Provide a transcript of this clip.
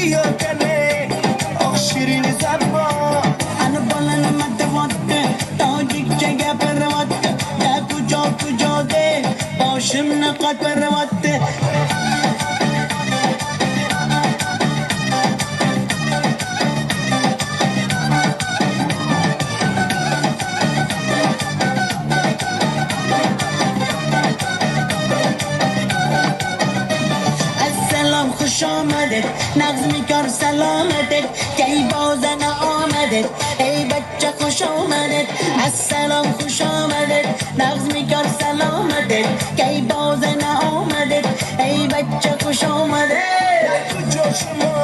بیا کنه آخ شیرین زبان انا بالا متوته تاجیک چگه پرواته یا کجا ده باشم نقد پرواته خوش آمدید نغز میکار سلامتید که ای بازن آمدید ای بچه خوش آمدید السلام خوش آمدید نغز میکار سلامتید که ای بازن آمدید ای بچه خوش آمدید کجا شما